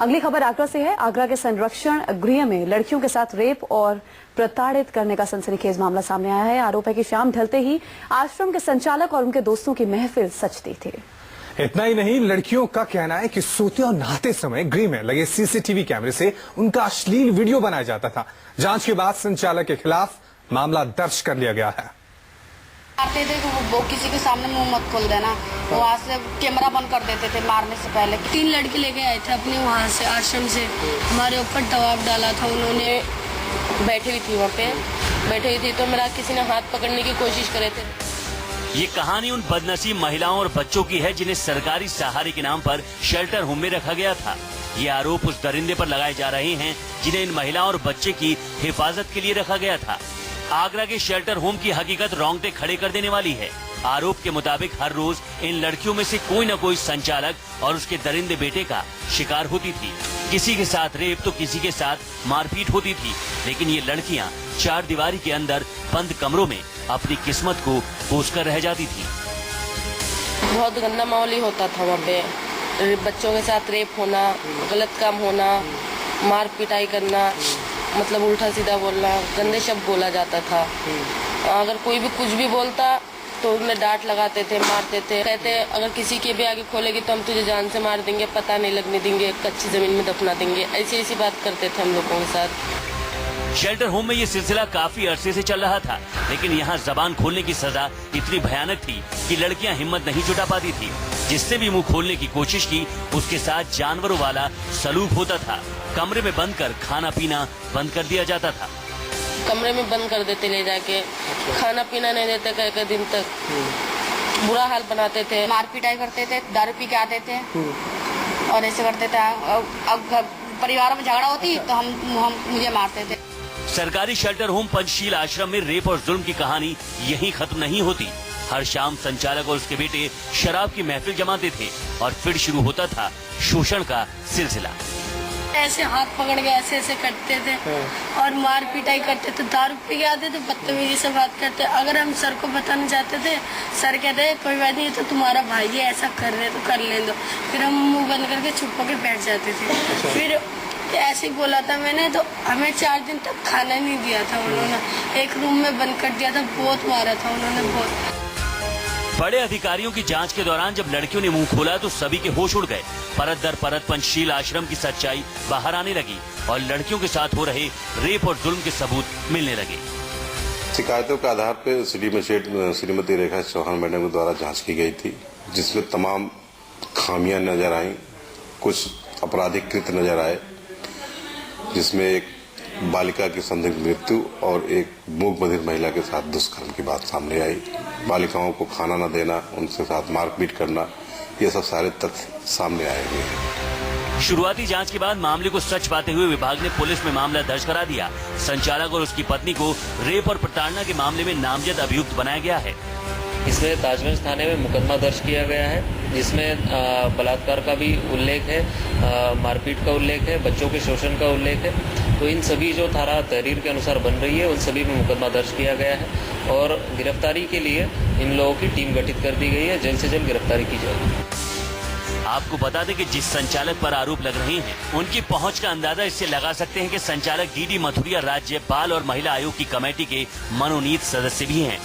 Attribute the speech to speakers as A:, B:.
A: अगली खबर आगरा से है। आगरा के संरक्षण गृह में लड़कियों के साथ रेप और प्रताड़ित करने का सनसनीखेज मामला सामने आया है। आरोप है कि शाम ढलते ही आश्रम के संचालक और उनके दोस्तों की महफिल सजती थी।
B: इतना ही नहीं, लड़कियों का कहना है कि सोते और नहाते समय गृह में लगे सीसीटीवी कैमरे से उनका अश्लील वीडियो बनाया जाता था। जांच के बाद संचालक के खिलाफ मामला दर्ज कर लिया गया है।
C: आते थे कि वो किसी के सामने मुंह मत खोल देना, वहाँ से कैमरा बंद कर देते थे मारने से पहले।
D: 3 लड़के लेके आए थे अपने वहाँ से आश्रम से, हमारे ऊपर दबाव डाला था उन्होंने।
E: बैठी हुई थी वहाँ पे, बैठी हुई थी तो मेरा किसी ने हाथ पकड़ने की कोशिश करे थे।
F: ये कहानी उन बदनसीब महिलाओं और बच्चों की है जिन्हें सरकारी सहारे के नाम पर शेल्टर होम में रखा गया था। ये आरोप उस दरिंदे पर लगाए जा रहे हैं जिन्हें इन महिलाओं और बच्चे की हिफाजत के लिए रखा गया था। आगरा के शेल्टर होम की हकीकत रोंगटे खड़े कर देने वाली है। आरोप के मुताबिक हर रोज इन लड़कियों में से कोई न कोई संचालक और उसके दरिंदे बेटे का शिकार होती थी। किसी के साथ रेप तो किसी के साथ मारपीट होती थी, लेकिन ये लड़कियां 4 दीवारी के अंदर बंद कमरों में अपनी किस्मत को कोस कर रह जाती थी।
E: बहुत गंदा माहौल ही होता था वहाँ पे। बच्चों के साथ रेप होना, गलत काम होना, मार पिटाई करना, मतलब उल्टा सीधा बोलना, गंदे शब्द बोला जाता था। अगर कोई भी कुछ भी बोलता तो उन्हें डांट लगाते थे, मारते थे। कहते अगर किसी के भी आगे खोलेगी तो हम तुझे जान से मार देंगे, पता नहीं लगने देंगे, कच्ची जमीन में दफना देंगे। ऐसी बात करते थे हम लोगों के साथ।
F: शेल्टर होम में ये सिलसिला काफी अरसे से चल रहा था, लेकिन यहाँ जबान खोलने की सजा इतनी भयानक थी कि लड़कियां हिम्मत नहीं जुटा पाती थी। जिससे भी मुंह खोलने की कोशिश की, उसके साथ जानवरों वाला सलूक होता था। कमरे में बंद कर खाना पीना बंद कर दिया जाता था।
E: कमरे में बंद कर देते ले जाके, खाना पीना नहीं देते कई दिन तक, बुरा हाल बनाते थे।
C: मार पिटाई करते थे, दारू पी के आते थे और ऐसे करते थे। अब परिवार में झगड़ा होती तो हम मुझे मारते थे।
F: सरकारी शेल्टर होम पंचशील आश्रम में रेप और जुल्म की कहानी यहीं खत्म नहीं होती। हर शाम संचालक और उसके बेटे शराब की महफिल जमाते थे और फिर शुरू होता था शोषण का सिलसिला।
D: ऐसे हाथ पकड़ के ऐसे करते थे और मार पिटाई करते थे। दारू पी के आते थे, बदतमीजी से बात करते। अगर हम सर को बताना चाहते थे, सर कहते कोई बात नहीं, तो तुम्हारा भाई है, ऐसा कर रहे तो कर ले दो। फिर हम मुंह बंद करके चुप होकर बैठ जाते थे। फिर ऐसे ही बोला था मैंने, तो हमें 4 दिन तक खाना नहीं दिया था उन्होंने। एक रूम में बंद कर दिया था, बहुत मारा था उन्होंने, बहुत।
F: बड़े अधिकारियों की जांच के दौरान जब लड़कियों ने मुंह खोला तो सभी के होश उड़ गए। परत दर परत पंचशील आश्रम की सच्चाई बाहर आने लगी और लड़कियों के साथ हो रहे रेप और जुल्म के सबूत मिलने लगे।
G: शिकायतों के आधार पर city magistrate Shrimati Rekha Chauhan madam के द्वारा जांच की गई थी, जिसमें तमाम खामियां नजर आई, कुछ आपराधिक कृत्य नजर आए, जिसमें एक बालिका की संदिग्ध मृत्यु और एक मूक बधिर महिला के साथ दुष्कर्म की बात सामने आई। बालिकाओं को खाना न देना, उनके साथ मारपीट करना, ये सब सारे तथ्य सामने आए हुए हैं।
F: शुरुआती जांच के बाद मामले को सच पाते हुए विभाग ने पुलिस में मामला दर्ज करा दिया। संचालक और उसकी पत्नी को रेप और प्रताड़ना के मामले में नामजद अभियुक्त बनाया गया है।
H: इसमें ताजगंज थाने में मुकदमा दर्ज किया गया है, जिसमें बलात्कार का भी उल्लेख है, मारपीट का उल्लेख है, बच्चों के शोषण का उल्लेख है। तो इन सभी जो धारा तहरीर के अनुसार बन रही है, उन सभी में मुकदमा दर्ज किया गया है और गिरफ्तारी के लिए इन लोगों की टीम गठित कर दी गई है। जल्द से जल्द गिरफ्तारी की जाएगी।
F: आपको बता दें कि जिस संचालक पर आरोप लग रहे हैं, उनकी पहुंच का अंदाजा इससे लगा सकते हैं कि संचालक डीडी मथुरिया राज्य बाल और महिला आयोग की कमेटी के मनोनीत सदस्य भी हैं।